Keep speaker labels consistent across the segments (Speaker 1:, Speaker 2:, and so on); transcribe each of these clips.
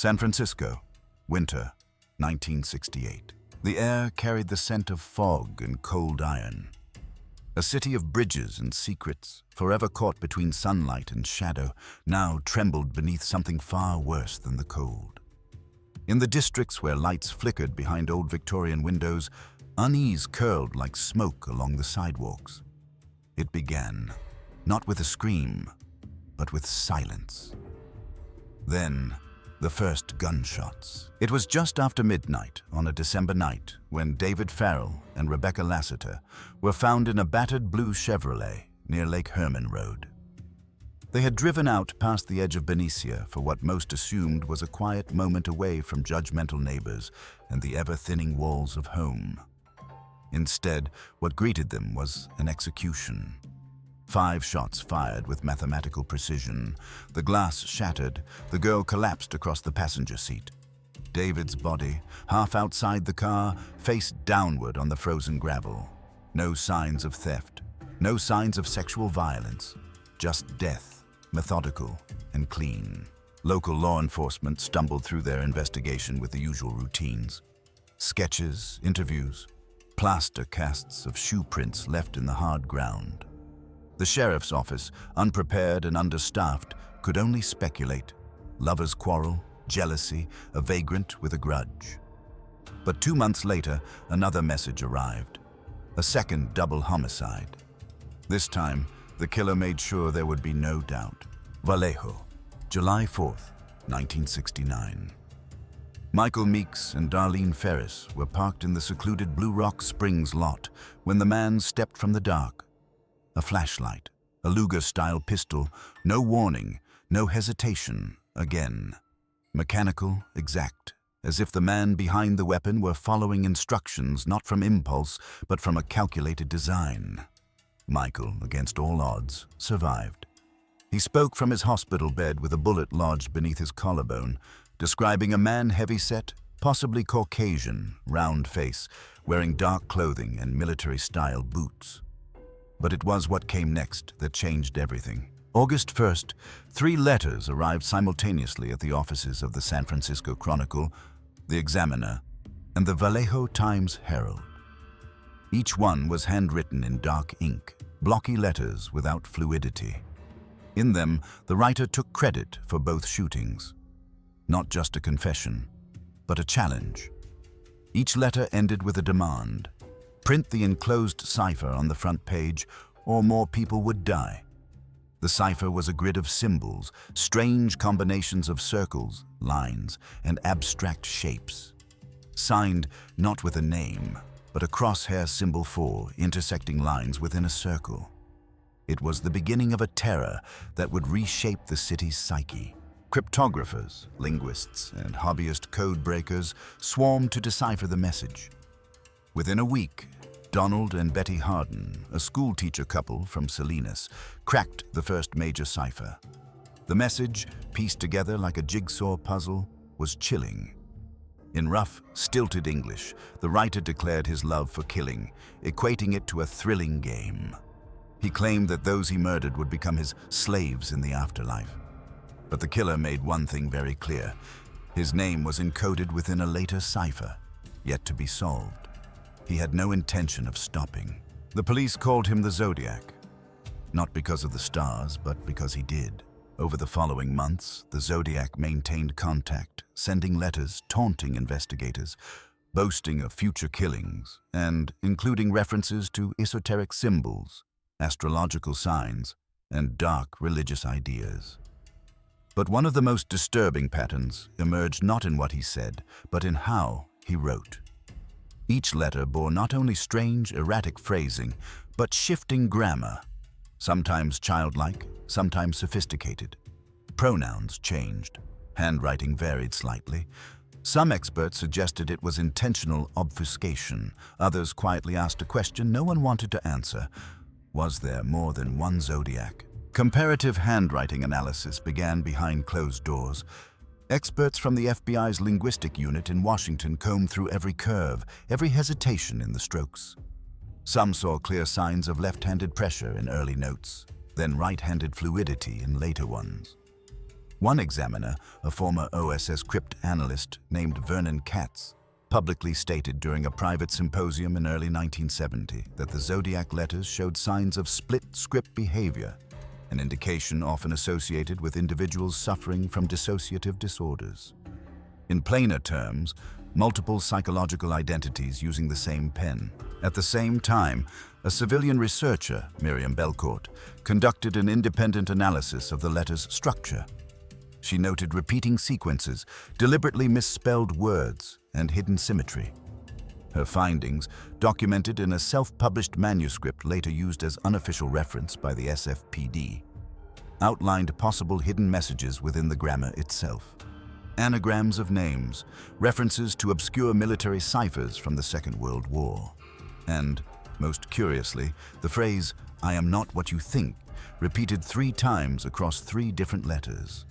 Speaker 1: San Francisco, winter, 1968. The air carried the scent of fog and cold iron. A city of bridges and secrets, forever caught between sunlight and shadow, now trembled beneath something far worse than the cold. In the districts where lights flickered behind old Victorian windows, unease curled like smoke along the sidewalks. It began, not with a scream, but with silence. Then, the first gunshots. It was just after midnight on a December night when David Farrell and Rebecca Lassiter were found in a battered blue Chevrolet near Lake Herman Road. They had driven out past the edge of Benicia for what most assumed was a quiet moment away from judgmental neighbors and the ever-thinning walls of home. Instead, what greeted them was an execution. 5 shots fired with mathematical precision. The glass shattered. The girl collapsed across the passenger seat. David's body, half outside the car, face downward on the frozen gravel. No signs of theft. No signs of sexual violence. Just death, methodical and clean. Local law enforcement stumbled through their investigation with the usual routines. Sketches, interviews, plaster casts of shoe prints left in the hard ground. The sheriff's office, unprepared and understaffed, could only speculate. Lovers' quarrel, jealousy, a vagrant with a grudge. But 2 months later, another message arrived. A second double homicide. This time, the killer made sure there would be no doubt. Vallejo, July 4th, 1969. Michael Meeks and Darlene Ferris were parked in the secluded Blue Rock Springs lot when the man stepped from the dark. A flashlight, a Luger-style pistol, no warning, no hesitation, again. Mechanical, exact, as if the man behind the weapon were following instructions not from impulse, but from a calculated design. Michael, against all odds, survived. He spoke from his hospital bed with a bullet lodged beneath his collarbone, describing a man heavy-set, possibly Caucasian, round face, wearing dark clothing and military-style boots. But it was what came next that changed everything. August 1st, 3 letters arrived simultaneously at the offices of the San Francisco Chronicle, the Examiner, and the Vallejo Times-Herald. Each one was handwritten in dark ink, blocky letters without fluidity. In them, the writer took credit for both shootings. Not just a confession, but a challenge. Each letter ended with a demand. Print the enclosed cipher on the front page, or more people would die. The cipher was a grid of symbols, strange combinations of circles, lines, and abstract shapes. Signed not with a name, but a crosshair symbol for intersecting lines within a circle. It was the beginning of a terror that would reshape the city's psyche. Cryptographers, linguists, and hobbyist code breakers swarmed to decipher the message. Within a week, Donald and Betty Harden, a schoolteacher couple from Salinas, cracked the first major cipher. The message, pieced together like a jigsaw puzzle, was chilling. In rough, stilted English, the writer declared his love for killing, equating it to a thrilling game. He claimed that those he murdered would become his slaves in the afterlife. But the killer made one thing very clear. His name was encoded within a later cipher, yet to be solved. He had no intention of stopping. The police called him the Zodiac, not because of the stars, but because he did. Over the following months, the Zodiac maintained contact, sending letters, taunting investigators, boasting of future killings, and including references to esoteric symbols, astrological signs, and dark religious ideas. But one of the most disturbing patterns emerged not in what he said, but in how he wrote. Each letter bore not only strange, erratic phrasing, but shifting grammar, sometimes childlike, sometimes sophisticated. Pronouns changed. Handwriting varied slightly. Some experts suggested it was intentional obfuscation. Others quietly asked a question no one wanted to answer. Was there more than one Zodiac? Comparative handwriting analysis began behind closed doors. Experts from the FBI's linguistic unit in Washington combed through every curve, every hesitation in the strokes. Some saw clear signs of left-handed pressure in early notes, then right-handed fluidity in later ones. One examiner, a former OSS cryptanalyst named Vernon Katz, publicly stated during a private symposium in early 1970 that the Zodiac letters showed signs of split script behavior, an indication often associated with individuals suffering from dissociative disorders. In plainer terms, multiple psychological identities using the same pen. At the same time, a civilian researcher, Miriam Belcourt, conducted an independent analysis of the letter's structure. She noted repeating sequences, deliberately misspelled words, and hidden symmetry. Her findings, documented in a self-published manuscript later used as unofficial reference by the SFPD, outlined possible hidden messages within the grammar itself. Anagrams of names, references to obscure military ciphers from the Second World War, and, most curiously, the phrase, "I am not what you think," repeated 3 times across 3 different letters.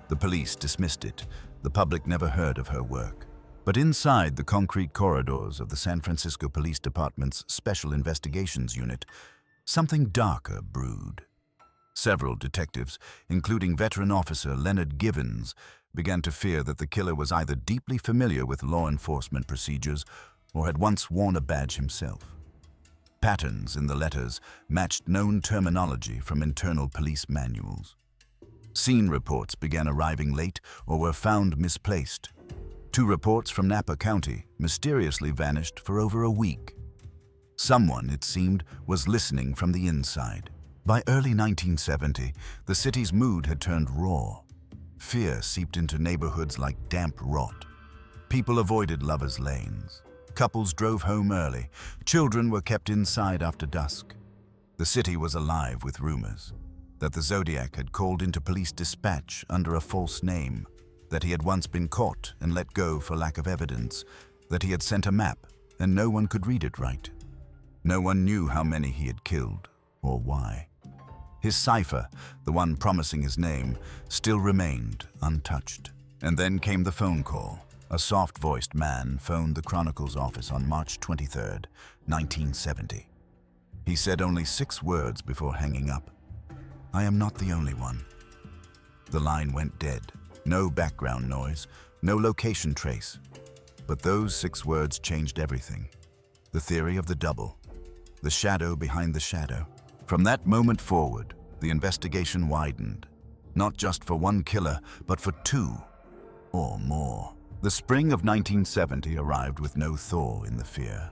Speaker 1: The police dismissed it. The public never heard of her work. But inside the concrete corridors of the San Francisco Police Department's Special Investigations Unit, something darker brewed. Several detectives, including veteran officer Leonard Givens, began to fear that the killer was either deeply familiar with law enforcement procedures or had once worn a badge himself. Patterns in the letters matched known terminology from internal police manuals. Scene reports began arriving late or were found misplaced. 2 reports from Napa County mysteriously vanished for over a week. Someone, it seemed, was listening from the inside. By early 1970, the city's mood had turned raw. Fear seeped into neighborhoods like damp rot. People avoided lovers' lanes. Couples drove home early. Children were kept inside after dusk. The city was alive with rumors that the Zodiac had called into police dispatch under a false name, that he had once been caught and let go for lack of evidence, that he had sent a map and no one could read it right. No one knew how many he had killed or why. His cipher, the one promising his name, still remained untouched. And then came the phone call. A soft-voiced man phoned the Chronicle's office on March 23, 1970. He said only 6 words before hanging up. "I am not the only one." The line went dead. No background noise, no location trace. But those 6 words changed everything. The theory of the double. The shadow behind the shadow. From that moment forward, the investigation widened. Not just for one killer, but for 2 or more. The spring of 1970 arrived with no thaw in the fear.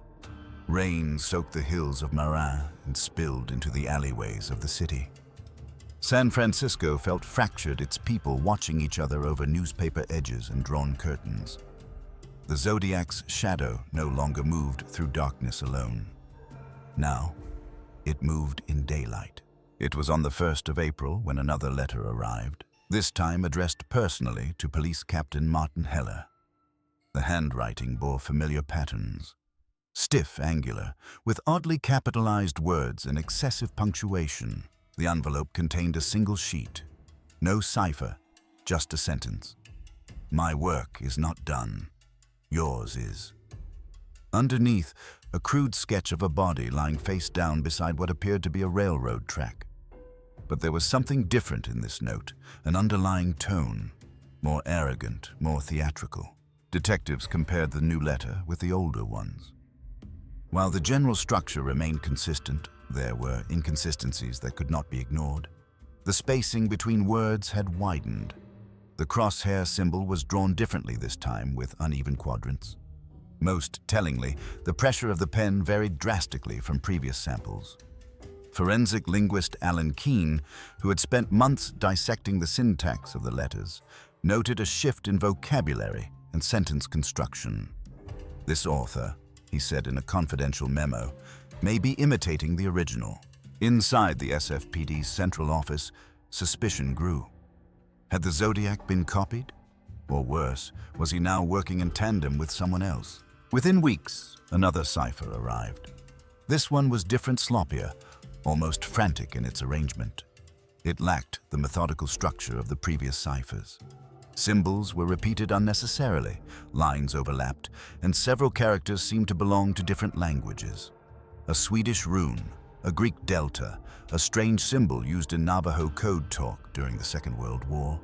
Speaker 1: Rain soaked the hills of Marin and spilled into the alleyways of the city. San Francisco felt fractured, its people watching each other over newspaper edges and drawn curtains. The Zodiac's shadow no longer moved through darkness alone. Now, it moved in daylight. It was on the 1st of April when another letter arrived, this time addressed personally to Police Captain Martin Heller. The handwriting bore familiar patterns. Stiff, angular, with oddly capitalized words and excessive punctuation. The envelope contained a single sheet. No cipher, just a sentence. "My work is not done. Yours is." Underneath, a crude sketch of a body lying face down beside what appeared to be a railroad track. But there was something different in this note, an underlying tone, more arrogant, more theatrical. Detectives compared the new letter with the older ones. While the general structure remained consistent, there were inconsistencies that could not be ignored. The spacing between words had widened. The crosshair symbol was drawn differently this time, with uneven quadrants. Most tellingly, the pressure of the pen varied drastically from previous samples. Forensic linguist Alan Keene, who had spent months dissecting the syntax of the letters, noted a shift in vocabulary and sentence construction. "This author," he said in a confidential memo, "may be imitating the original." Inside the SFPD's central office, suspicion grew. Had the Zodiac been copied? Or worse, was he now working in tandem with someone else? Within weeks, another cipher arrived. This one was different, sloppier, almost frantic in its arrangement. It lacked the methodical structure of the previous ciphers. Symbols were repeated unnecessarily, lines overlapped, and several characters seemed to belong to different languages. A Swedish rune, a Greek delta, a strange symbol used in Navajo code talk during the Second World War.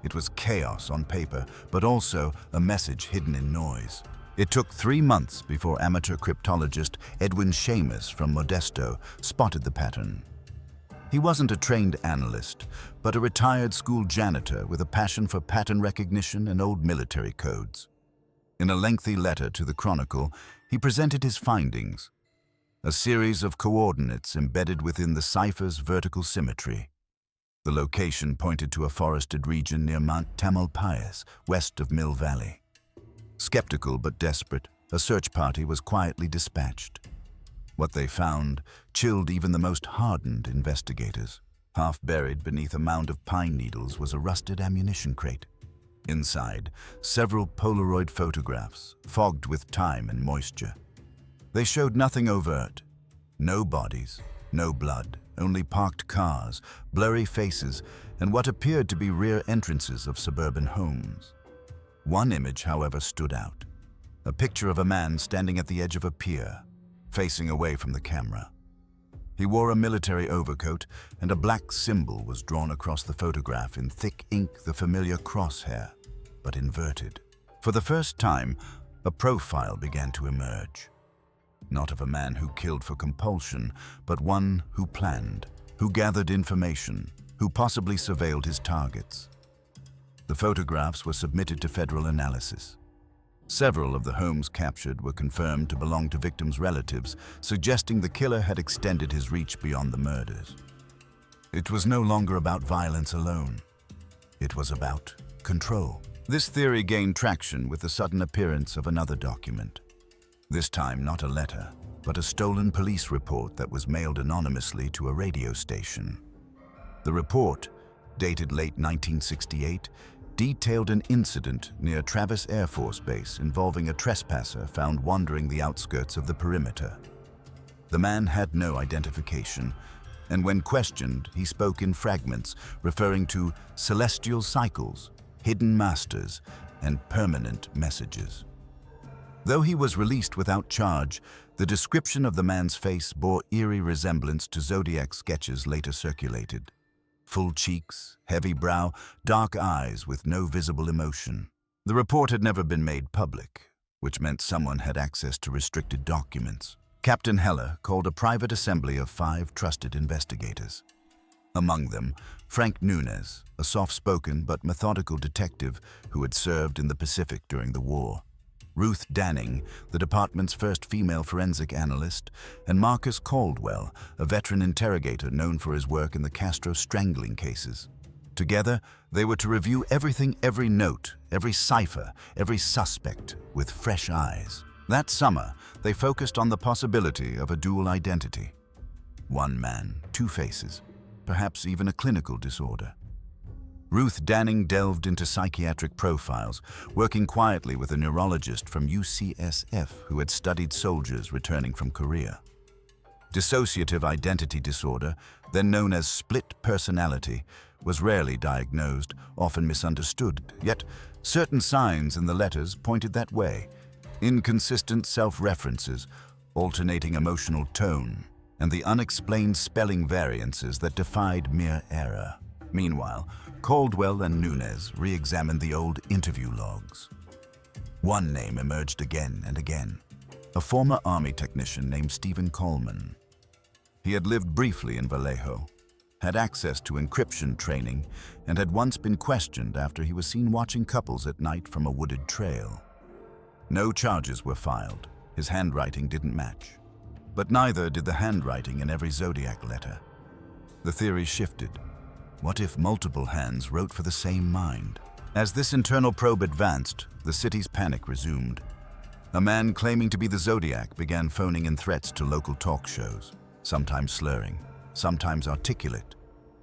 Speaker 1: It was chaos on paper, but also a message hidden in noise. It took 3 months before amateur cryptologist Edwin Seamus from Modesto spotted the pattern. He wasn't a trained analyst, but a retired school janitor with a passion for pattern recognition and old military codes. In a lengthy letter to the Chronicle, he presented his findings, a series of coordinates embedded within the ciphers' vertical symmetry. The location pointed to a forested region near Mount Tamalpais, west of Mill Valley. Skeptical but desperate, a search party was quietly dispatched. What they found chilled even the most hardened investigators. Half buried beneath a mound of pine needles was a rusted ammunition crate. Inside, several Polaroid photographs, fogged with time and moisture. They showed nothing overt. No bodies, no blood, only parked cars, blurry faces, and what appeared to be rear entrances of suburban homes. One image, however, stood out. A picture of a man standing at the edge of a pier, facing away from the camera. He wore a military overcoat, and a black symbol was drawn across the photograph in thick ink, the familiar crosshair, but inverted. For the first time, a profile began to emerge. Not of a man who killed for compulsion, but one who planned, who gathered information, who possibly surveilled his targets. The photographs were submitted to federal analysis. Several of the homes captured were confirmed to belong to victims' relatives, suggesting the killer had extended his reach beyond the murders. It was no longer about violence alone. It was about control. This theory gained traction with the sudden appearance of another document. This time not a letter, but a stolen police report that was mailed anonymously to a radio station. The report, dated late 1968, detailed an incident near Travis Air Force Base involving a trespasser found wandering the outskirts of the perimeter. The man had no identification, and when questioned, he spoke in fragments, referring to celestial cycles, hidden masters, and permanent messages. Though he was released without charge, the description of the man's face bore eerie resemblance to Zodiac sketches later circulated. Full cheeks, heavy brow, dark eyes with no visible emotion. The report had never been made public, which meant someone had access to restricted documents. Captain Heller called a private assembly of 5 trusted investigators. Among them, Frank Nunez, a soft-spoken but methodical detective who had served in the Pacific during the war. Ruth Danning, the department's first female forensic analyst, and Marcus Caldwell, a veteran interrogator known for his work in the Castro strangling cases. Together, they were to review everything, every note, every cipher, every suspect, with fresh eyes. That summer, they focused on the possibility of a dual identity. One man, 2 faces, perhaps even a clinical disorder. Ruth Danning delved into psychiatric profiles, working quietly with a neurologist from UCSF who had studied soldiers returning from Korea. Dissociative identity disorder, then known as split personality, was rarely diagnosed, often misunderstood, yet certain signs in the letters pointed that way. Inconsistent self-references, alternating emotional tone, and the unexplained spelling variances that defied mere error. Meanwhile, Caldwell and Nunez re-examined the old interview logs. One name emerged again and again, a former Army technician named Stephen Coleman. He had lived briefly in Vallejo, had access to encryption training, and had once been questioned after he was seen watching couples at night from a wooded trail. No charges were filed. His handwriting didn't match. But neither did the handwriting in every Zodiac letter. The theory shifted. What if multiple hands wrote for the same mind? As this internal probe advanced, the city's panic resumed. A man claiming to be the Zodiac began phoning in threats to local talk shows, sometimes slurring, sometimes articulate.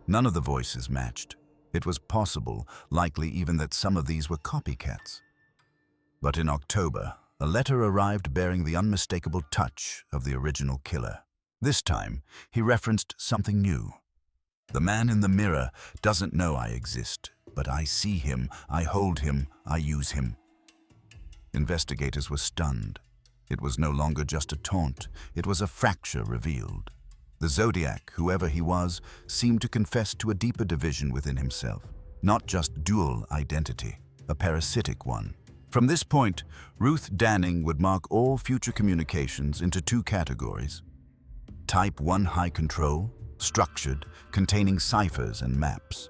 Speaker 1: None of the voices matched. It was possible, likely even, that some of these were copycats. But in October, a letter arrived bearing the unmistakable touch of the original killer. This time, he referenced something new. The man in the mirror doesn't know I exist, but I see him, I hold him, I use him. Investigators were stunned. It was no longer just a taunt, it was a fracture revealed. The Zodiac, whoever he was, seemed to confess to a deeper division within himself. not just dual identity, a parasitic one. From this point, Ruth Danning would mark all future communications into two categories. Type 1 high control, structured, containing ciphers and maps.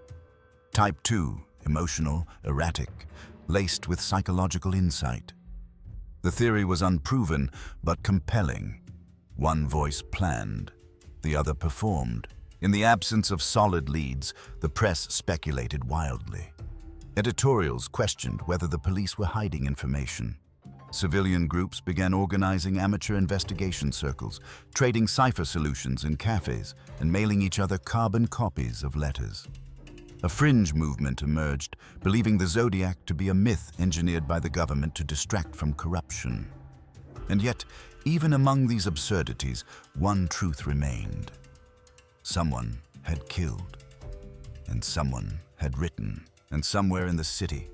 Speaker 1: Type 2, emotional, erratic, laced with psychological insight. The theory was unproven, but compelling. One voice planned, the other performed. In the absence of solid leads, the press speculated wildly. Editorials questioned whether the police were hiding information. Civilian groups began organizing amateur investigation circles, trading cipher solutions in cafes, and mailing each other carbon copies of letters. A fringe movement emerged, believing the Zodiac to be a myth engineered by the government to distract from corruption. And yet, even among these absurdities, one truth remained. Someone had killed, and someone had written. And somewhere in the city,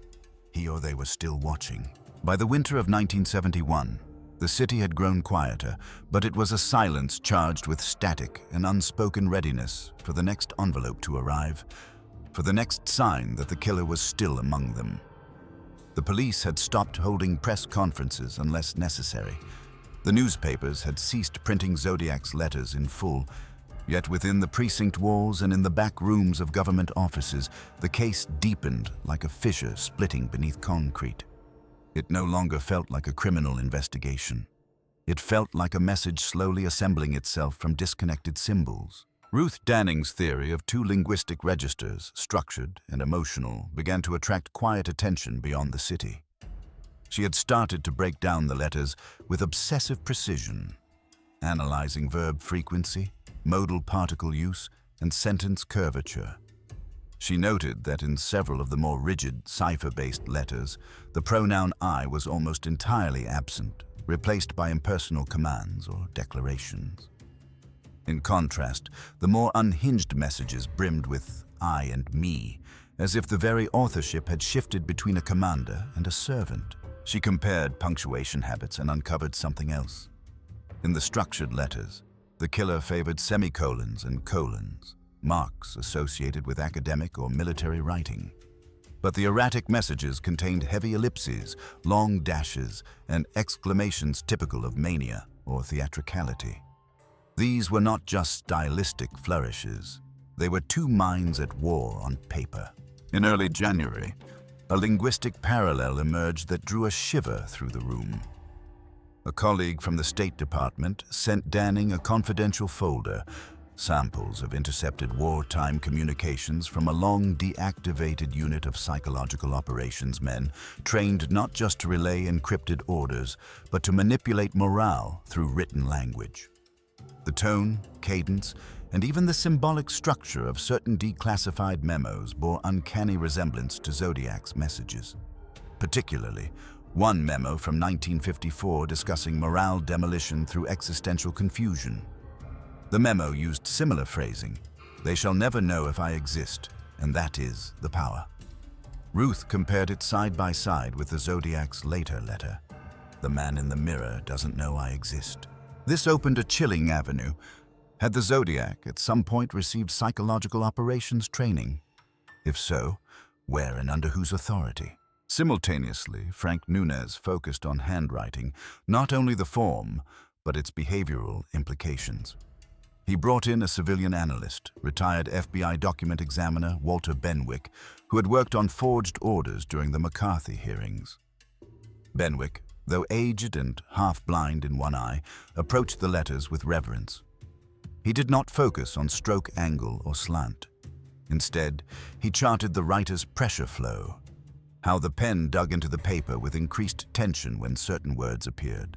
Speaker 1: he or they were still watching. By the winter of 1971, the city had grown quieter, but it was a silence charged with static and unspoken readiness for the next envelope to arrive, for the next sign that the killer was still among them. The police had stopped holding press conferences unless necessary. The newspapers had ceased printing Zodiac's letters in full. Yet within the precinct walls and in the back rooms of government offices, the case deepened like a fissure splitting beneath concrete. It no longer felt like a criminal investigation. It felt like a message slowly assembling itself from disconnected symbols. Ruth Danning's theory of two linguistic registers, structured and emotional, began to attract quiet attention beyond the city. She had started to break down the letters with obsessive precision, analyzing verb frequency, modal particle use, and sentence curvature. She noted that in several of the more rigid, cipher-based letters, the pronoun I was almost entirely absent, replaced by impersonal commands or declarations. In contrast, the more unhinged messages brimmed with I and me, as if the very authorship had shifted between a commander and a servant. She compared punctuation habits and uncovered something else. In the structured letters, the killer favored semicolons and colons, marks associated with academic or military writing. But the erratic messages contained heavy ellipses, long dashes, and exclamations typical of mania or theatricality. These were not just stylistic flourishes. They were two minds at war on paper. In early January, a linguistic parallel emerged that drew a shiver through the room. A colleague from the State Department sent Danning a confidential folder, samples of intercepted wartime communications from a long deactivated unit of psychological operations men trained not just to relay encrypted orders, but to manipulate morale through written language. The tone, cadence, and even the symbolic structure of certain declassified memos bore uncanny resemblance to Zodiac's messages. Particularly, one memo from 1954 discussing morale demolition through existential confusion. The memo used similar phrasing, "They shall never know if I exist, and that is the power." Ruth compared it side by side with the Zodiac's later letter, "The man in the mirror doesn't know I exist." This opened a chilling avenue. Had the Zodiac at some point received psychological operations training? If so, where and under whose authority? Simultaneously, Frank Nunez focused on handwriting, not only the form, but its behavioral implications. He brought in a civilian analyst, retired FBI document examiner Walter Benwick, who had worked on forged orders during the McCarthy hearings. Benwick, though aged and half-blind in one eye, approached the letters with reverence. He did not focus on stroke angle or slant. Instead, he charted the writer's pressure flow, how the pen dug into the paper with increased tension when certain words appeared.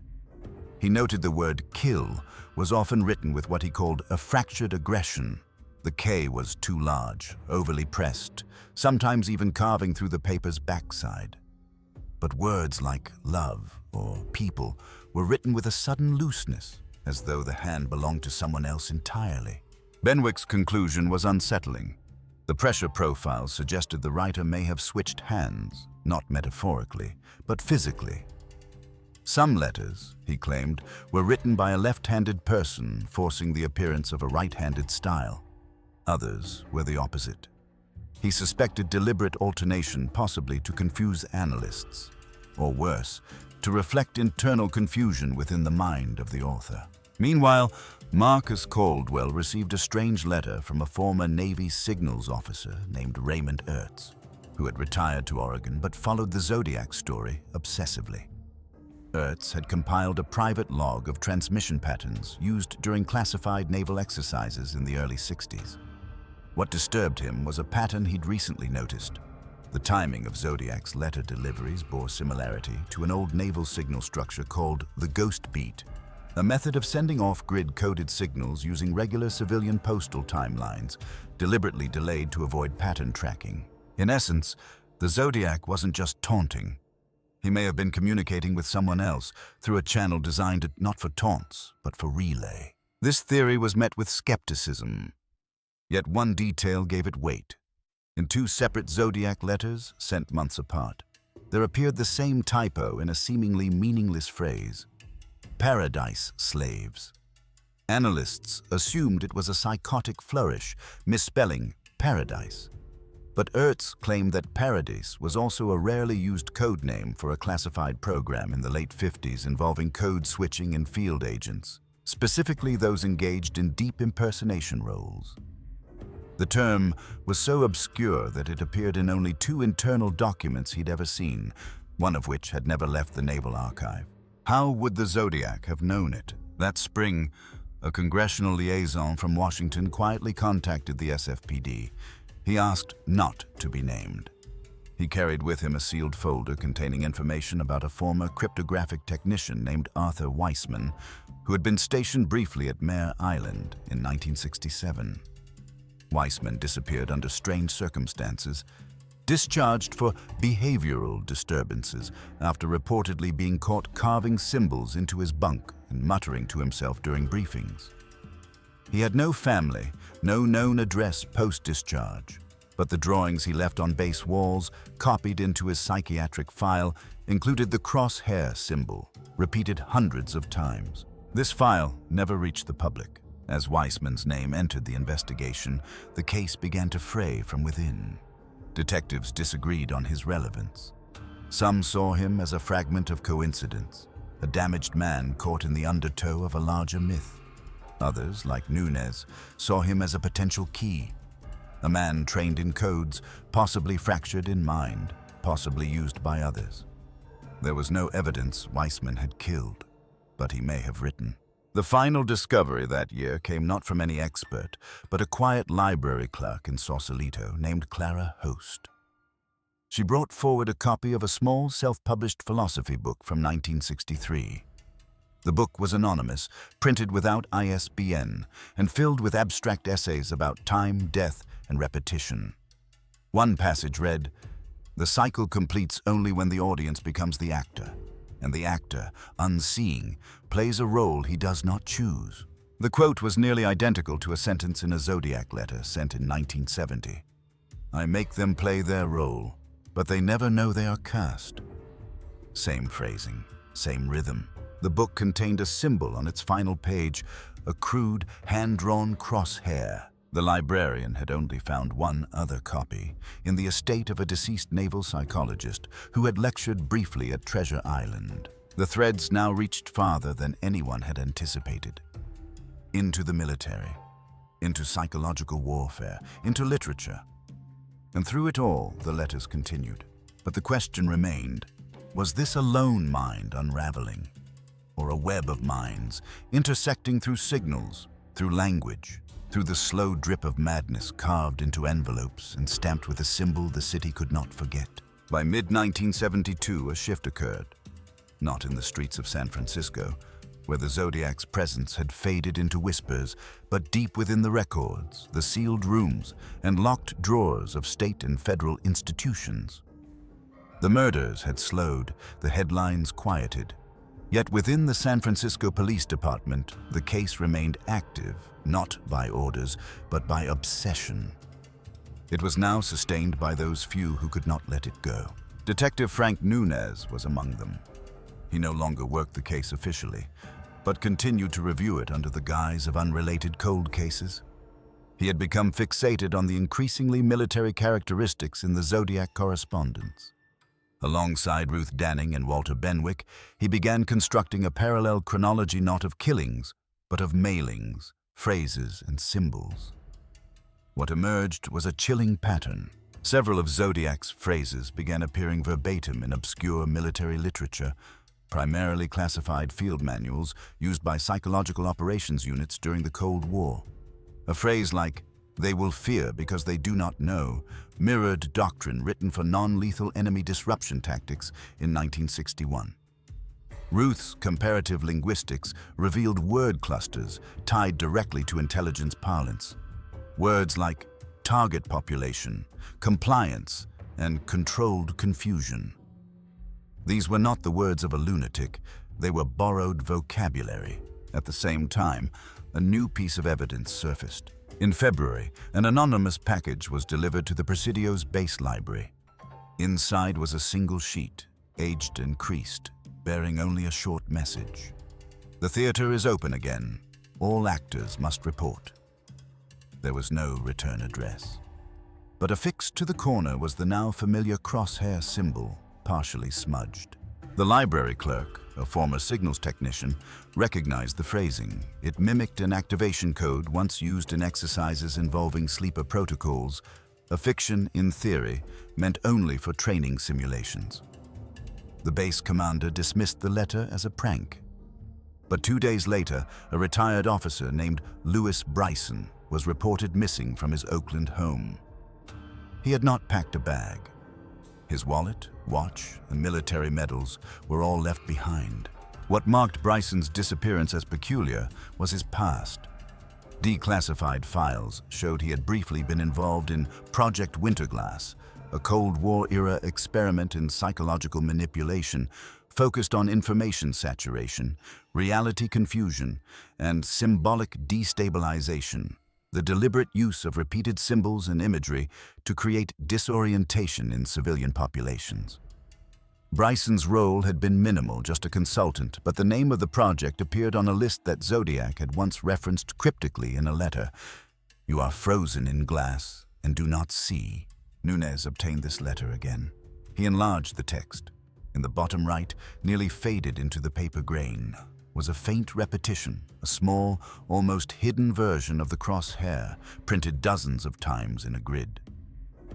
Speaker 1: He noted the word kill was often written with what he called a fractured aggression. The K was too large, overly pressed, sometimes even carving through the paper's backside. But words like love or people were written with a sudden looseness, as though the hand belonged to someone else entirely. Benwick's conclusion was unsettling. The pressure profiles suggested the writer may have switched hands, not metaphorically, but physically. Some letters, he claimed, were written by a left-handed person, forcing the appearance of a right-handed style. Others were the opposite. He suspected deliberate alternation, possibly to confuse analysts, or worse, to reflect internal confusion within the mind of the author. Meanwhile, Marcus Caldwell received a strange letter from a former Navy signals officer named Raymond Ertz, who had retired to Oregon but followed the Zodiac story obsessively. Ertz had compiled a private log of transmission patterns used during classified naval exercises in the early 60s. What disturbed him was a pattern he'd recently noticed. The timing of Zodiac's letter deliveries bore similarity to an old naval signal structure called the ghost beat, a method of sending off-grid coded signals using regular civilian postal timelines, deliberately delayed to avoid pattern tracking. In essence, the Zodiac wasn't just taunting. He may have been communicating with someone else through a channel designed not for taunts, but for relay. This theory was met with skepticism. Yet one detail gave it weight. In two separate Zodiac letters, sent months apart, there appeared the same typo in a seemingly meaningless phrase: paradise slaves. Analysts assumed it was a psychotic flourish, misspelling paradise. But Ertz claimed that paradise was also a rarely used code name for a classified program in the late 50s involving code switching and field agents, specifically those engaged in deep impersonation roles. The term was so obscure that it appeared in only two internal documents he'd ever seen, one of which had never left the Naval Archive. How would the Zodiac have known it? That spring, a congressional liaison from Washington quietly contacted the SFPD. He asked not to be named. He carried with him a sealed folder containing information about a former cryptographic technician named Arthur Weissman, who had been stationed briefly at Mare Island in 1967. Weissman disappeared under strange circumstances, discharged for behavioral disturbances after reportedly being caught carving symbols into his bunk and muttering to himself during briefings. He had no family, no known address post-discharge, but the drawings he left on base walls, copied into his psychiatric file, included the crosshair symbol, repeated hundreds of times. This file never reached the public. As Weissman's name entered the investigation, the case began to fray from within. Detectives disagreed on his relevance. Some saw him as a fragment of coincidence, a damaged man caught in the undertow of a larger myth. Others, like Nunez, saw him as a potential key, a man trained in codes, possibly fractured in mind, possibly used by others. There was no evidence Weissman had killed, but he may have written. The final discovery that year came not from any expert, but a quiet library clerk in Sausalito named Clara Host. She brought forward a copy of a small self-published philosophy book from 1963. The book was anonymous, printed without ISBN, and filled with abstract essays about time, death, and repetition. One passage read, "The cycle completes only when the audience becomes the actor, and the actor, unseeing, plays a role he does not choose." The quote was nearly identical to a sentence in a Zodiac letter sent in 1970. "I make them play their role, but they never know they are cast." Same phrasing, same rhythm. The book contained a symbol on its final page, a crude, hand-drawn crosshair. The librarian had only found one other copy, in the estate of a deceased naval psychologist who had lectured briefly at Treasure Island. The threads now reached farther than anyone had anticipated. Into the military, into psychological warfare, into literature. And through it all, the letters continued. But the question remained, was this a lone mind unraveling? Or a web of minds, intersecting through signals, through language, through the slow drip of madness carved into envelopes and stamped with a symbol the city could not forget? By mid-1972, a shift occurred. Not in the streets of San Francisco, where the Zodiac's presence had faded into whispers, but deep within the records, the sealed rooms, and locked drawers of state and federal institutions. The murders had slowed, the headlines quieted. Yet within the San Francisco Police Department, the case remained active, not by orders, but by obsession. It was now sustained by those few who could not let it go. Detective Frank Nunez was among them. He no longer worked the case officially, but continued to review it under the guise of unrelated cold cases. He had become fixated on the increasingly military characteristics in the Zodiac correspondence. Alongside Ruth Danning and Walter Benwick, he began constructing a parallel chronology not of killings, but of mailings, phrases, and symbols. What emerged was a chilling pattern. Several of Zodiac's phrases began appearing verbatim in obscure military literature, primarily classified field manuals used by psychological operations units during the Cold War. A phrase like, "They will fear because they do not know," mirrored doctrine written for non-lethal enemy disruption tactics in 1961. Ruth's comparative linguistics revealed word clusters tied directly to intelligence parlance. Words like target population, compliance, and controlled confusion. These were not the words of a lunatic, they were borrowed vocabulary. At the same time, a new piece of evidence surfaced. In February, an anonymous package was delivered to the Presidio's base library. Inside was a single sheet, aged and creased, bearing only a short message. "The theater is open again. All actors must report." There was no return address. But affixed to the corner was the now familiar crosshair symbol, partially smudged. The library clerk, a former signals technician, recognized the phrasing. It mimicked an activation code once used in exercises involving sleeper protocols, a fiction, in theory, meant only for training simulations. The base commander dismissed the letter as a prank. But 2 days later, a retired officer named Lewis Bryson was reported missing from his Oakland home. He had not packed a bag. His wallet, watch, and military medals were all left behind. What marked Bryson's disappearance as peculiar was his past. Declassified files showed he had briefly been involved in Project Winterglass, a Cold War-era experiment in psychological manipulation focused on information saturation, reality confusion, and symbolic destabilization, the deliberate use of repeated symbols and imagery to create disorientation in civilian populations. Bryson's role had been minimal, just a consultant, but the name of the project appeared on a list that Zodiac had once referenced cryptically in a letter. "You are frozen in glass and do not see." Nunez obtained this letter again. He enlarged the text. In the bottom right, nearly faded into the paper grain, was a faint repetition, a small, almost hidden version of the crosshair, printed dozens of times in a grid.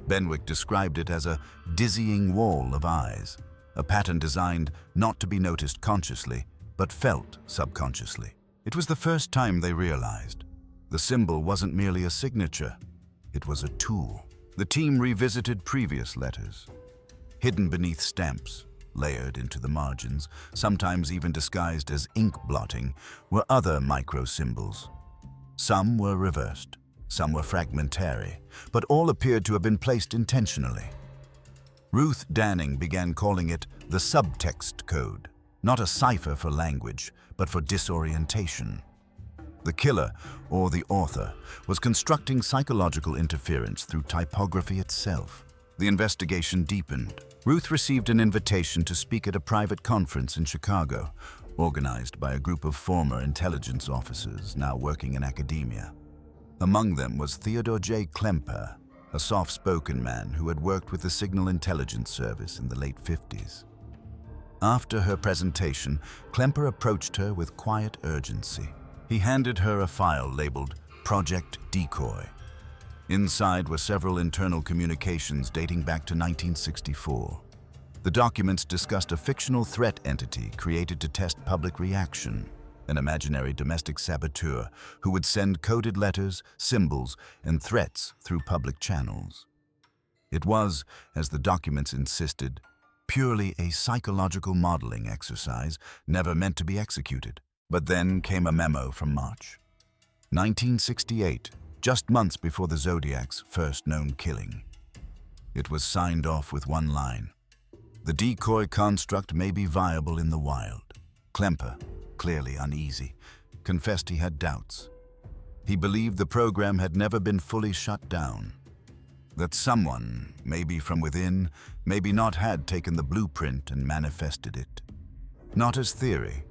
Speaker 1: Benwick described it as a dizzying wall of eyes, a pattern designed not to be noticed consciously, but felt subconsciously. It was the first time they realized. The symbol wasn't merely a signature, it was a tool. The team revisited previous letters. Hidden beneath stamps, layered into the margins, sometimes even disguised as ink blotting, were other micro-symbols. Some were reversed, some were fragmentary, but all appeared to have been placed intentionally. Ruth Danning began calling it the subtext code, not a cipher for language, but for disorientation. The killer, or the author, was constructing psychological interference through typography itself. The investigation deepened. Ruth received an invitation to speak at a private conference in Chicago, organized by a group of former intelligence officers now working in academia. Among them was Theodore J. Klemper, a soft-spoken man who had worked with the Signal Intelligence Service in the late 50s. After her presentation, Klemper approached her with quiet urgency. He handed her a file labeled Project Decoy. Inside were several internal communications dating back to 1964. The documents discussed a fictional threat entity created to test public reaction, an imaginary domestic saboteur who would send coded letters, symbols, and threats through public channels. It was, as the documents insisted, purely a psychological modeling exercise never meant to be executed. But then came a memo from March 1968, just months before the Zodiac's first known killing. It was signed off with one line: "The decoy construct may be viable in the wild." Klemper, clearly uneasy, confessed he had doubts. He believed the program had never been fully shut down, that someone, maybe from within, maybe not, had taken the blueprint and manifested it. Not as theory,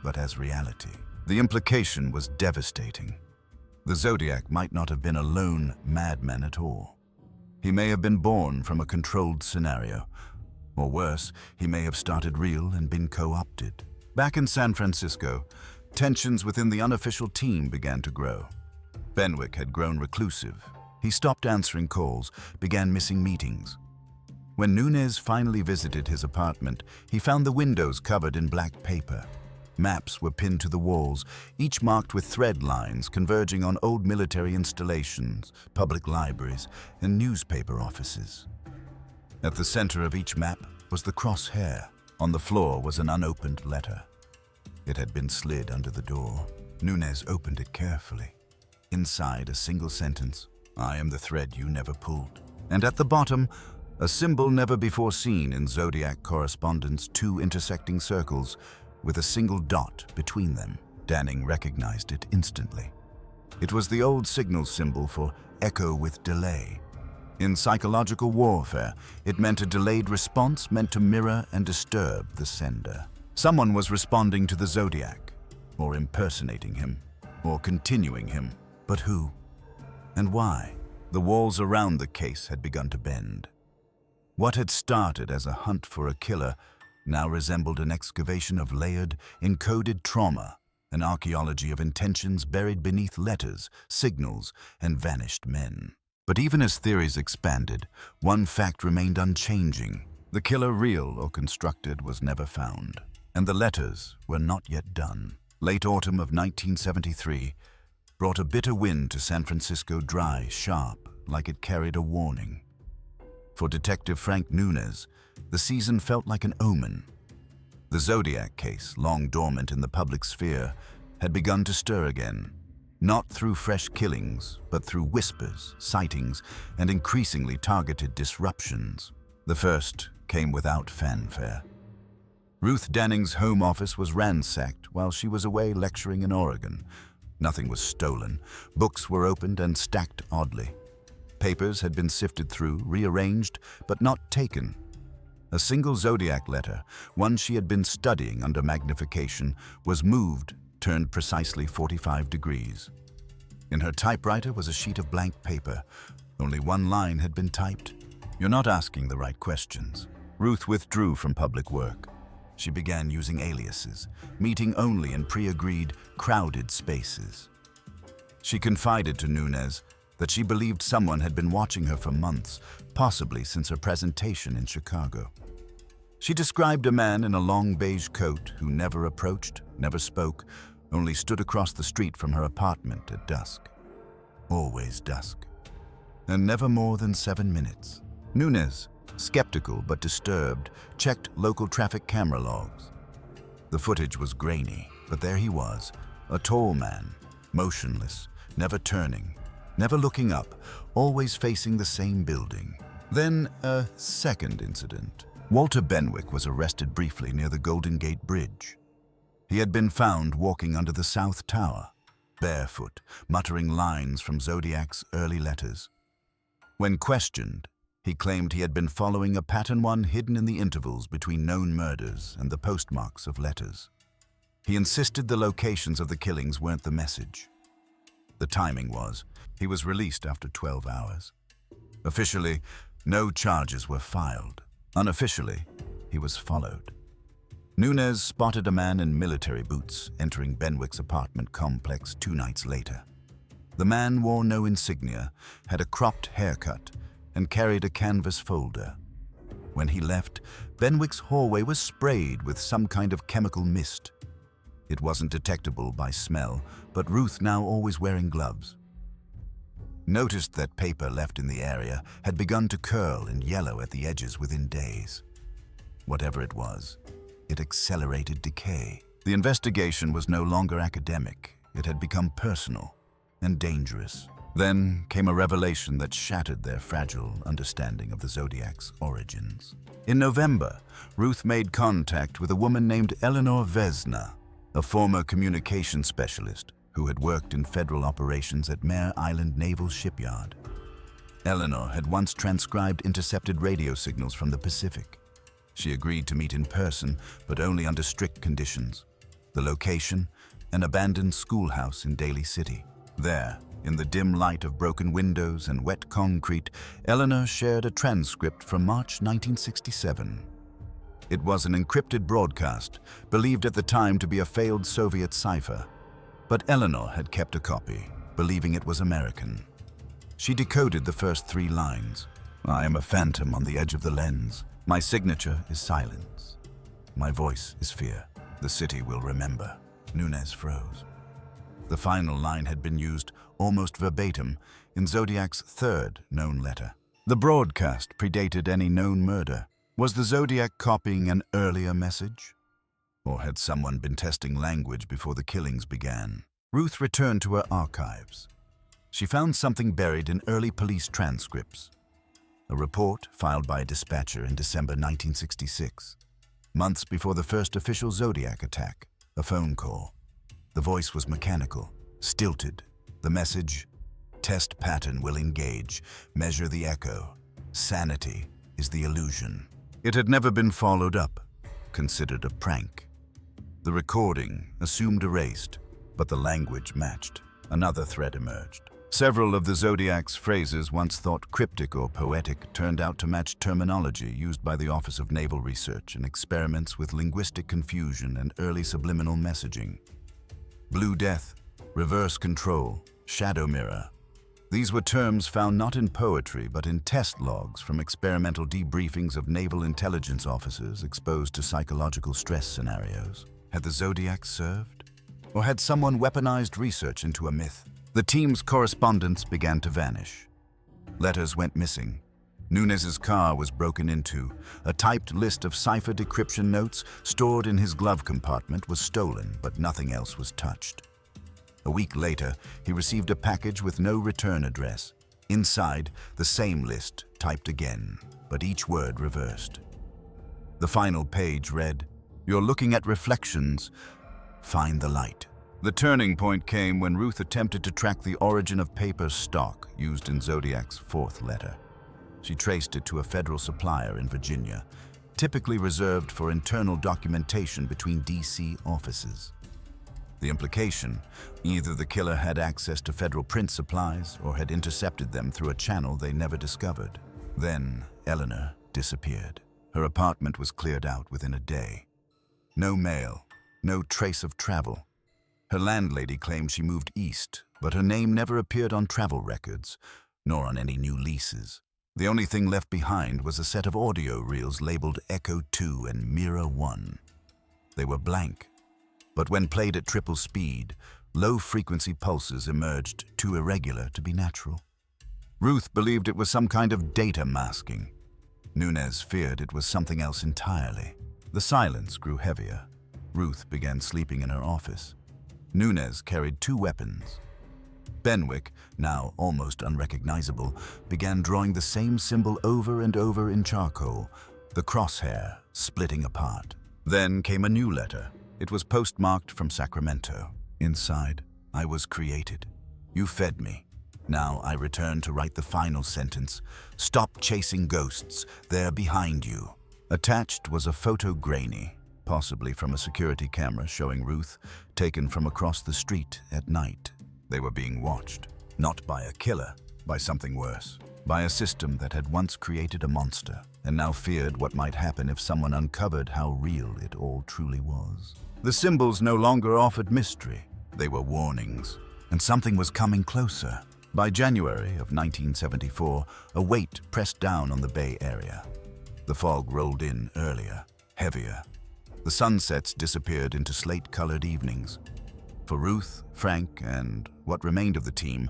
Speaker 1: but as reality. The implication was devastating. The Zodiac might not have been a lone madman at all. He may have been born from a controlled scenario. Or worse, he may have started real and been co-opted. Back in San Francisco, tensions within the unofficial team began to grow. Benwick had grown reclusive. He stopped answering calls, began missing meetings. When Nunez finally visited his apartment, he found the windows covered in black paper. Maps were pinned to the walls, each marked with thread lines converging on old military installations, public libraries, and newspaper offices. At the center of each map was the crosshair. On the floor was an unopened letter. It had been slid under the door. Nunez opened it carefully. Inside, a single sentence, "I am the thread you never pulled." And at the bottom, a symbol never before seen in Zodiac correspondence, two intersecting circles with a single dot between them. Danning recognized it instantly. It was the old signal symbol for echo with delay. In psychological warfare, it meant a delayed response meant to mirror and disturb the sender. Someone was responding to the Zodiac, or impersonating him, or continuing him. But who? And why? The walls around the case had begun to bend. What had started as a hunt for a killer now resembled an excavation of layered, encoded trauma, an archaeology of intentions buried beneath letters, signals, and vanished men. But even as theories expanded, one fact remained unchanging. The killer, real or constructed, was never found, and the letters were not yet done. Late autumn of 1973 brought a bitter wind to San Francisco, dry, sharp, like it carried a warning. For Detective Frank Nunez, the season felt like an omen. The Zodiac case, long dormant in the public sphere, had begun to stir again, not through fresh killings, but through whispers, sightings, and increasingly targeted disruptions. The first came without fanfare. Ruth Danning's home office was ransacked while she was away lecturing in Oregon. Nothing was stolen. Books were opened and stacked oddly. Papers had been sifted through, rearranged, but not taken. A single Zodiac letter, one she had been studying under magnification, was moved, turned precisely 45 degrees. In her typewriter was a sheet of blank paper. Only one line had been typed. "You're not asking the right questions." Ruth withdrew from public work. She began using aliases, meeting only in pre-agreed, crowded spaces. She confided to Nunez that she believed someone had been watching her for months, possibly since her presentation in Chicago. She described a man in a long beige coat who never approached, never spoke, only stood across the street from her apartment at dusk. Always dusk. And never more than 7 minutes. Nunez, skeptical but disturbed, checked local traffic camera logs. The footage was grainy, but there he was, a tall man, motionless, never turning, never looking up, always facing the same building. Then a second incident. Walter Benwick was arrested briefly near the Golden Gate Bridge. He had been found walking under the South Tower, barefoot, muttering lines from Zodiac's early letters. When questioned, he claimed he had been following a pattern one hidden in the intervals between known murders and the postmarks of letters. He insisted the locations of the killings weren't the message. The timing was, he was released after 12 hours. Officially, no charges were filed. Unofficially, he was followed. Nunez spotted a man in military boots entering Benwick's apartment complex 2 nights later. The man wore no insignia, had a cropped haircut, and carried a canvas folder. When he left, Benwick's hallway was sprayed with some kind of chemical mist. It wasn't detectable by smell, but Ruth, now always wearing gloves, noticed that paper left in the area had begun to curl and yellow at the edges within days. Whatever it was, it accelerated decay. The investigation was no longer academic. It had become personal and dangerous. Then came a revelation that shattered their fragile understanding of the Zodiac's origins. In November, Ruth made contact with a woman named Eleanor Vesna, a former communications specialist who had worked in federal operations at Mare Island Naval Shipyard. Eleanor had once transcribed intercepted radio signals from the Pacific. She agreed to meet in person, but only under strict conditions. The location, an abandoned schoolhouse in Daly City. There, In the dim light of broken windows and wet concrete, Eleanor shared a transcript from March 1967. It was an encrypted broadcast, believed at the time to be a failed Soviet cipher. But Eleanor had kept a copy, believing it was American. She decoded the first 3 lines. "I am a phantom on the edge of the lens. My signature is silence. My voice is fear. The city will remember." Nunez froze. The final line had been used almost verbatim in Zodiac's 3rd known letter. The broadcast predated any known murder. Was the Zodiac copying an earlier message? Or had someone been testing language before the killings began? Ruth returned to her archives. She found something buried in early police transcripts. A report filed by a dispatcher in December 1966, months before the first official Zodiac attack. A phone call. The voice was mechanical, stilted. The message: "Test pattern will engage. Measure the echo. Sanity is the illusion." It had never been followed up, considered a prank. The recording, assumed erased, but the language matched. Another thread emerged. Several of the Zodiac's phrases, once thought cryptic or poetic, turned out to match terminology used by the Office of Naval Research in experiments with linguistic confusion and early subliminal messaging. Blue death, reverse control, shadow mirror. These were terms found not in poetry but in test logs from experimental debriefings of naval intelligence officers exposed to psychological stress scenarios. Had the Zodiac served? Or had someone weaponized research into a myth? The team's correspondence began to vanish. Letters went missing. Nunez's car was broken into. A typed list of cipher decryption notes stored in his glove compartment was stolen, but nothing else was touched. A week later, he received a package with no return address. Inside, the same list, typed again, but each word reversed. The final page read, "You're looking at reflections. Find the light." The turning point came when Ruth attempted to track the origin of paper stock used in Zodiac's 4th letter. She traced it to a federal supplier in Virginia, typically reserved for internal documentation between DC offices. The implication: either the killer had access to federal print supplies or had intercepted them through a channel they never discovered. Then Eleanor disappeared. Her apartment was cleared out within a day. No mail, no trace of travel. Her landlady claimed she moved east, but her name never appeared on travel records, nor on any new leases. The only thing left behind was a set of audio reels labeled Echo 2 and Mirror 1. They were blank, but when played at triple speed, low-frequency pulses emerged too irregular to be natural. Ruth believed it was some kind of data masking. Nunez feared it was something else entirely. The silence grew heavier. Ruth began sleeping in her office. Nunez carried 2 weapons. Benwick, now almost unrecognizable, began drawing the same symbol over and over in charcoal, the crosshair splitting apart. Then came a new letter. It was postmarked from Sacramento. Inside, "I was created. You fed me. Now I return to write the final sentence. Stop chasing ghosts. They're behind you." Attached was a photo grainy, possibly from a security camera showing Ruth, taken from across the street at night. They were being watched, not by a killer, by something worse, by a system that had once created a monster and now feared what might happen if someone uncovered how real it all truly was. The symbols no longer offered mystery. They were warnings, and something was coming closer. By January of 1974, a weight pressed down on the Bay Area. The fog rolled in earlier, heavier. The sunsets disappeared into slate-colored evenings. For Ruth, Frank, and what remained of the team,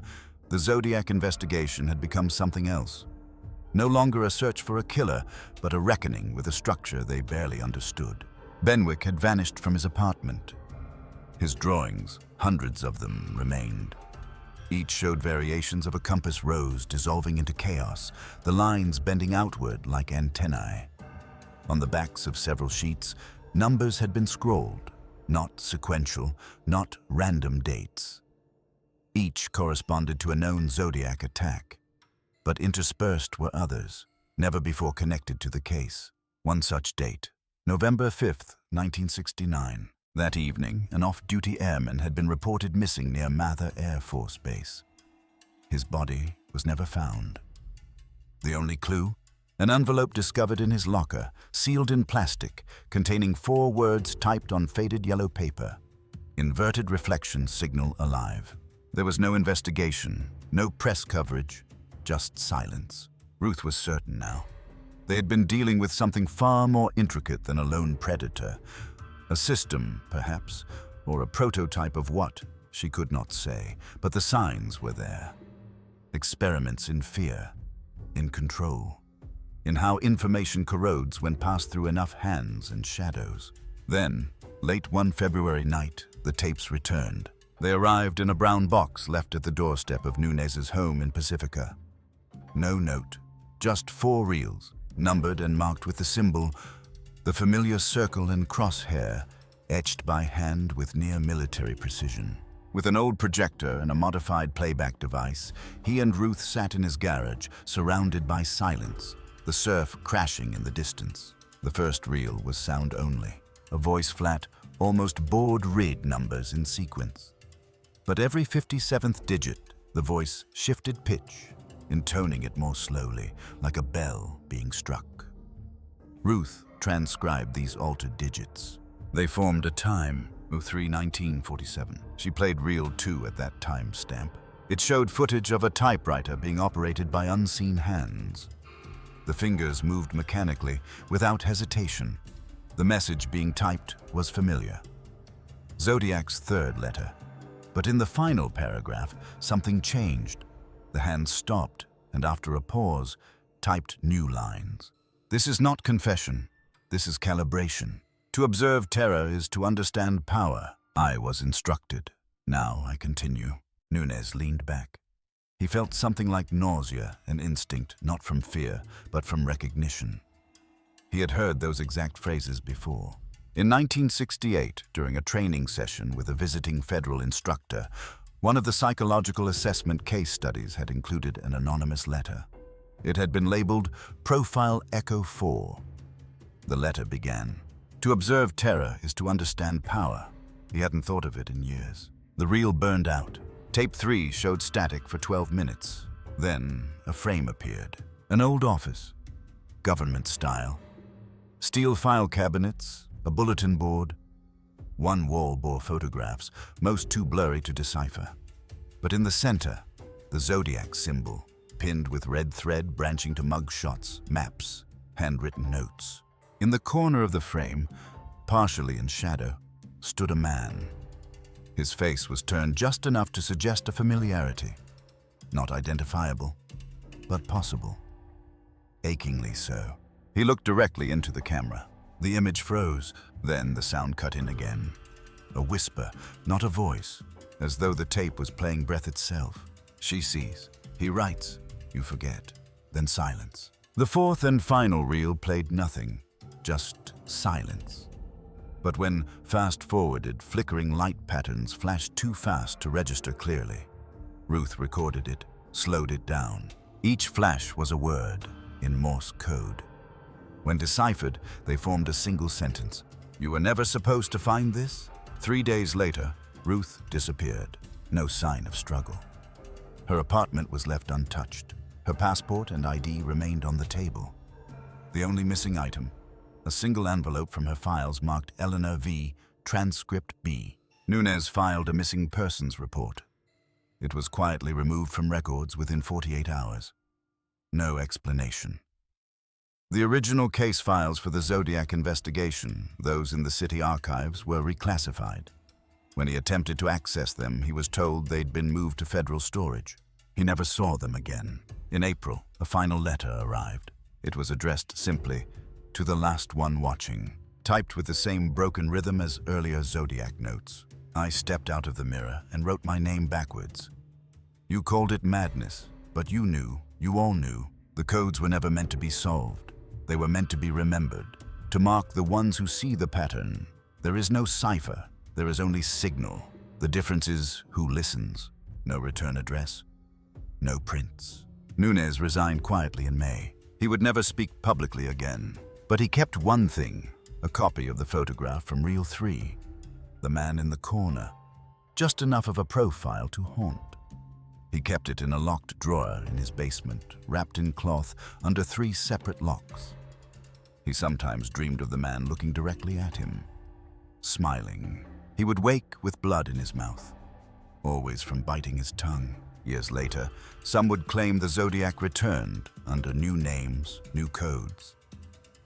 Speaker 1: the Zodiac investigation had become something else. No longer a search for a killer, but a reckoning with a structure they barely understood. Benwick had vanished from his apartment. His drawings, hundreds of them, remained. Each showed variations of a compass rose dissolving into chaos, the lines bending outward like antennae. On the backs of several sheets, numbers had been scrawled, not sequential, not random dates. Each corresponded to a known Zodiac attack, but interspersed were others, never before connected to the case. One such date, November 5th, 1969. That evening, an off-duty airman had been reported missing near Mather Air Force Base. His body was never found. The only clue? An envelope discovered in his locker, sealed in plastic, containing 4 words typed on faded yellow paper. Inverted reflection signal alive. There was no investigation, no press coverage, just silence. Ruth was certain now. They had been dealing with something far more intricate than a lone predator. A system, perhaps, or a prototype of what, she could not say, but the signs were there. Experiments in fear, in control, in how information corrodes when passed through enough hands and shadows. Then, late one February night, the tapes returned. They arrived in a brown box left at the doorstep of Nunez's home in Pacifica. No note, just 4 reels, numbered and marked with the symbol, the familiar circle and crosshair, etched by hand with near-military precision. With an old projector and a modified playback device, he and Ruth sat in his garage, surrounded by silence, the surf crashing in the distance. The first reel was sound only, a voice-flat, almost board-rid numbers in sequence. But every 57th digit, the voice shifted pitch, intoning it more slowly, like a bell being struck. Ruth transcribed these altered digits. They formed a time, 03-1947. She played reel 2 at that time stamp. It showed footage of a typewriter being operated by unseen hands. The fingers moved mechanically, without hesitation. The message being typed was familiar. Zodiac's 3rd letter. But in the final paragraph, something changed. The hand stopped, and after a pause, typed new lines. This is not confession. This is calibration. To observe terror is to understand power. I was instructed. Now I continue. Nunez leaned back. He felt something like nausea, an instinct not from fear, but from recognition. He had heard those exact phrases before. In 1968, during a training session with a visiting federal instructor, one of the psychological assessment case studies had included an anonymous letter. It had been labeled Profile Echo 4. The letter began, "To observe terror is to understand power." He hadn't thought of it in years. The reel burned out. Tape 3 showed static for 12 minutes. Then a frame appeared. An old office, government style. Steel file cabinets, a bulletin board. One wall bore photographs, most too blurry to decipher. But in the center, the Zodiac symbol, pinned with red thread branching to mug shots, maps, handwritten notes. In the corner of the frame, partially in shadow, stood a man. His face was turned just enough to suggest a familiarity. Not identifiable, but possible. Achingly so. He looked directly into the camera. The image froze, then the sound cut in again. A whisper, not a voice, as though the tape was playing breath itself. She sees. He writes. You forget. Then silence. The 4th and final reel played nothing, just silence. But when fast-forwarded, flickering light patterns flashed too fast to register clearly. Ruth recorded it, slowed it down. Each flash was a word, in Morse code. When deciphered, they formed a single sentence. You were never supposed to find this? 3 days later, Ruth disappeared. No sign of struggle. Her apartment was left untouched. Her passport and ID remained on the table. The only missing item, a single envelope from her files marked Eleanor V. Transcript B. Nunez filed a missing persons report. It was quietly removed from records within 48 hours. No explanation. The original case files for the Zodiac investigation, those in the city archives, were reclassified. When he attempted to access them, he was told they'd been moved to federal storage. He never saw them again. In April, a final letter arrived. It was addressed simply, "To the last one watching," typed with the same broken rhythm as earlier Zodiac notes. I stepped out of the mirror and wrote my name backwards. You called it madness, but you knew, you all knew, the codes were never meant to be solved. They were meant to be remembered, to mark the ones who see the pattern. There is no cipher, there is only signal. The difference is who listens. No return address, no prints. Nunez resigned quietly in May. He would never speak publicly again. But he kept one thing, a copy of the photograph from Reel 3. The man in the corner, just enough of a profile to haunt. He kept it in a locked drawer in his basement, wrapped in cloth under 3 separate locks. He sometimes dreamed of the man looking directly at him, smiling. He would wake with blood in his mouth, always from biting his tongue. Years later, some would claim the Zodiac returned under new names, new codes.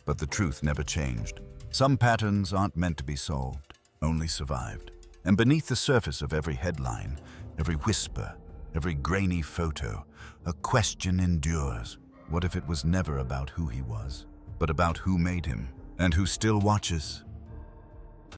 Speaker 1: But the truth never changed. Some patterns aren't meant to be solved, only survived. And beneath the surface of every headline, every whisper, every grainy photo, a question endures. What if it was never about who he was, but about who made him, and who still watches,